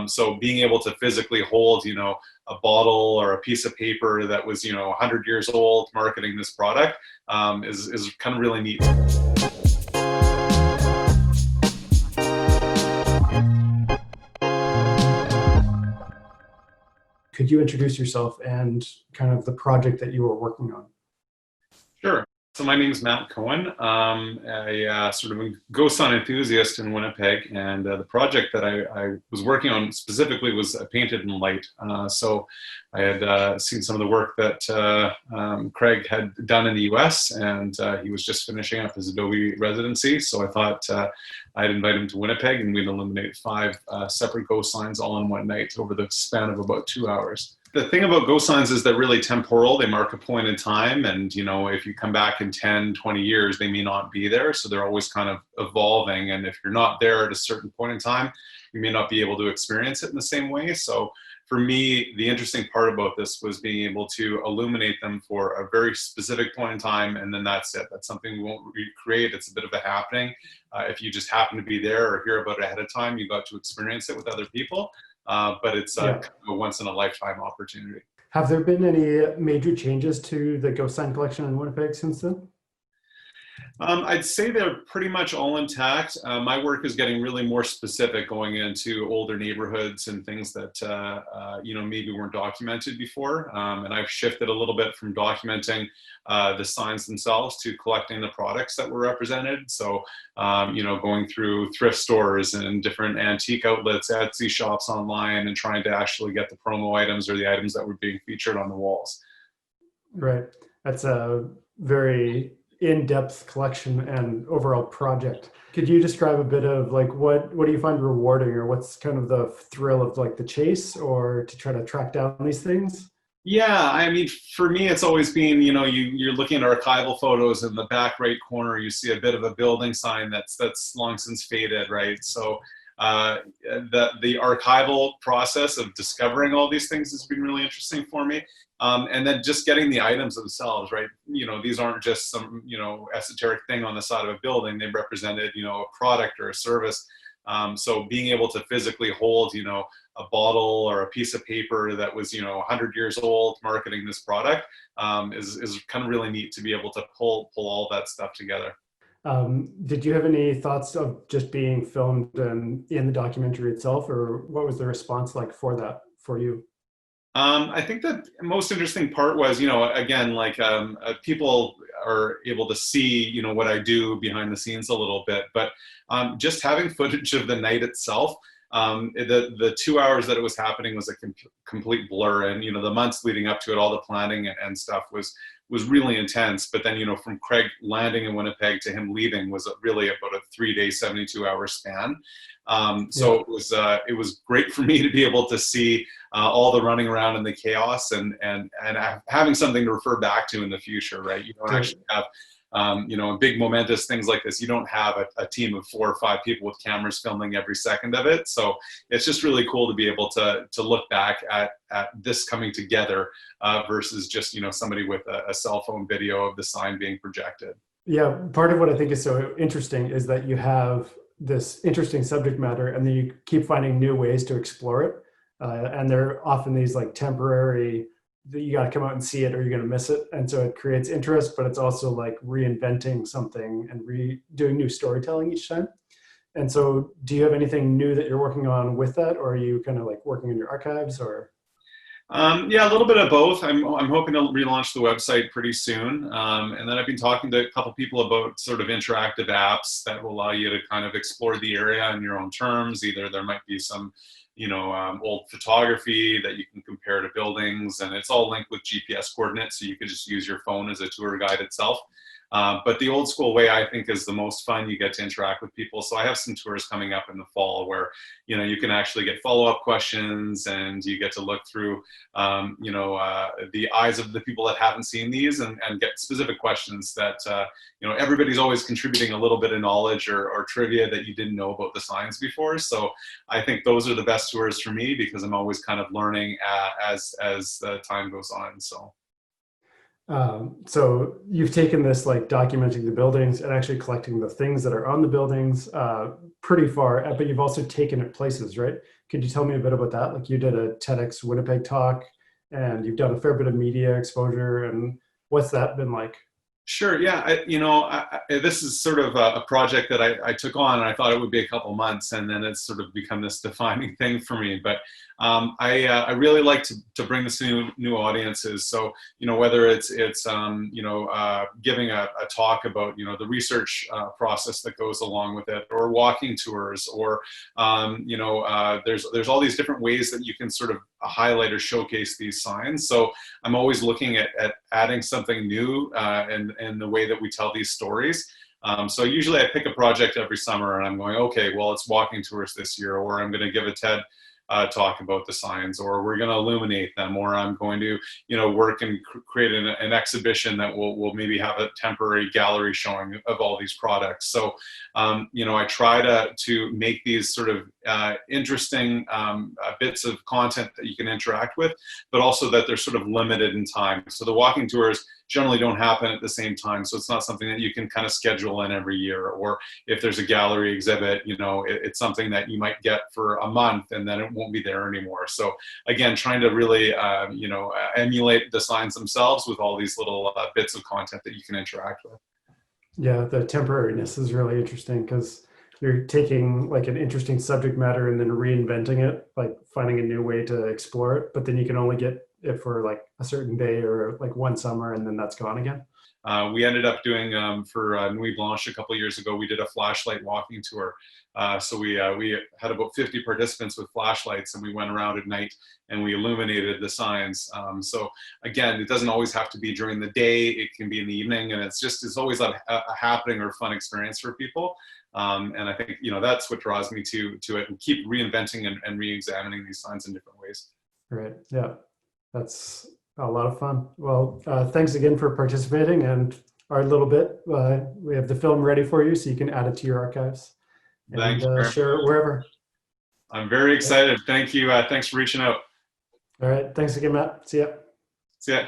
So being able to physically hold, a bottle or a piece of paper that was, 100 years old, marketing this product, is kind of really neat. Could you introduce yourself and kind of the project that you were working on? Sure. So my name is Matt Cohen. A sort of a ghost sign enthusiast in Winnipeg, and the project that I was working on specifically was painted in light. So I had seen some of the work that Craig had done in the U.S., and he was just finishing up his Adobe residency. So I thought I'd invite him to Winnipeg, and we'd illuminate 5 separate ghost signs all in one night over the span of about 2 hours. The thing about ghost signs is they're really temporal. They mark a point in time, and if you come back in 10, 20 years, they may not be there. So they're always kind of evolving, and if you're not there at a certain point in time, you may not be able to experience it in the same way. So for me, the interesting part about this was being able to illuminate them for a very specific point in time, and then that's it. That's something we won't recreate. It's a bit of a happening. If you just happen to be there or hear about it ahead of time, you got to experience it with other people. But it's kind of a once in a lifetime opportunity. Have there been any major changes to the ghost sign collection in Winnipeg since then? I'd say they're pretty much all intact. My work is getting really more specific, going into older neighborhoods and things that maybe weren't documented before. And I've shifted a little bit from documenting the signs themselves to collecting the products that were represented. So going through thrift stores and different antique outlets, Etsy shops online, and trying to actually get the promo items or the items that were being featured on the walls. Right. That's a very in-depth collection and overall project. Could you describe a bit of like what do you find rewarding, or what's kind of the thrill of like the chase, or to try to track down these things? Yeah, I mean, for me, it's always been, you're looking at archival photos. In the back right corner, you see a bit of a building sign that's long since faded, right? So the archival process of discovering all these things has been really interesting for me. And then just getting the items themselves, right? These aren't just some, esoteric thing on the side of a building. They represented, a product or a service. So being able to physically hold, a bottle or a piece of paper that was, 100 years old, marketing this product, is kind of really neat to be able to pull all that stuff together. Did you have any thoughts of just being filmed in the documentary itself, or what was the response like for that for you? I think the most interesting part was, again, like people are able to see, what I do behind the scenes a little bit, but just having footage of the night itself, the 2 hours that it was happening was a complete blur, and the months leading up to it, all the planning and stuff was really intense. But then from Craig landing in Winnipeg to him leaving was really about a 3-day, 72-hour span. So it was great for me to be able to see all the running around and the chaos, and having something to refer back to in the future, right? You don't actually have in big momentous things like this, you don't have a team of 4 or 5 people with cameras filming every second of it. So it's just really cool to be able to look back at this coming together versus just, somebody with a cell phone video of the sign being projected. Yeah, part of what I think is so interesting is that you have this interesting subject matter, and then you keep finding new ways to explore it. And they're often these like temporary, you got to come out and see it or you're going to miss it. And so it creates interest, but it's also like reinventing something and doing new storytelling each time. And so do you have anything new that you're working on with that, or are you kind of like working in your archives, or? Yeah, a little bit of both. I'm hoping to relaunch the website pretty soon. And then I've been talking to a couple people about sort of interactive apps that will allow you to kind of explore the area in your own terms. Either there might be some old photography that you can compare to buildings, and it's all linked with GPS coordinates, so you could just use your phone as a tour guide itself. But the old school way, I think, is the most fun. You get to interact with people. So I have some tours coming up in the fall where, you can actually get follow-up questions, and you get to look through, the eyes of the people that haven't seen these, and get specific questions that, everybody's always contributing a little bit of knowledge or trivia that you didn't know about the signs before. So I think those are the best tours for me, because I'm always kind of learning as time goes on. So. So you've taken this like documenting the buildings and actually collecting the things that are on the buildings pretty far, but you've also taken it places, right? Could you tell me a bit about that? Like you did a TEDx Winnipeg talk and you've done a fair bit of media exposure, and what's that been like? Sure. Yeah. This is sort of a project that I took on, and I thought it would be a couple months, and then it's sort of become this defining thing for me. But I really like to bring this to new audiences. So whether it's giving a talk about the research process that goes along with it, or walking tours, or there's all these different ways that you can sort of highlight or showcase these signs. So I'm always looking at adding something new in the way that we tell these stories. So usually I pick a project every summer and I'm going, okay, well, it's walking tours this year, or I'm going to give a TED talk about the signs, or we're going to illuminate them, or I'm going to work and create an exhibition that will maybe have a temporary gallery showing of all these products. So I try to make these sort of interesting bits of content that you can interact with, but also that they're sort of limited in time. So the walking tours generally don't happen at the same time, so it's not something that you can kind of schedule in every year. Or if there's a gallery exhibit, it's something that you might get for a month and then it won't be there anymore. So again, trying to really emulate the signs themselves with all these little bits of content that you can interact with. Yeah, the temporariness is really interesting because you're taking like an interesting subject matter and then reinventing it, like finding a new way to explore it, but then you can only get it for like a certain day or like one summer and then that's gone again. We ended up doing for Nuit Blanche a couple of years ago. We did a flashlight walking tour. So we had about 50 participants with flashlights, and we went around at night and we illuminated the signs. So again, it doesn't always have to be during the day. It can be in the evening, and it's always a happening or fun experience for people. And I think that's what draws me to it, and keep reinventing and re-examining these signs in different ways. Right. Yeah. That's a lot of fun. Well, thanks again for participating and our little bit. We have the film ready for you so you can add it to your archives and Thank you. share it wherever. I'm very excited. Thank you. Thanks for reaching out. All right. Thanks again, Matt. See ya. See ya.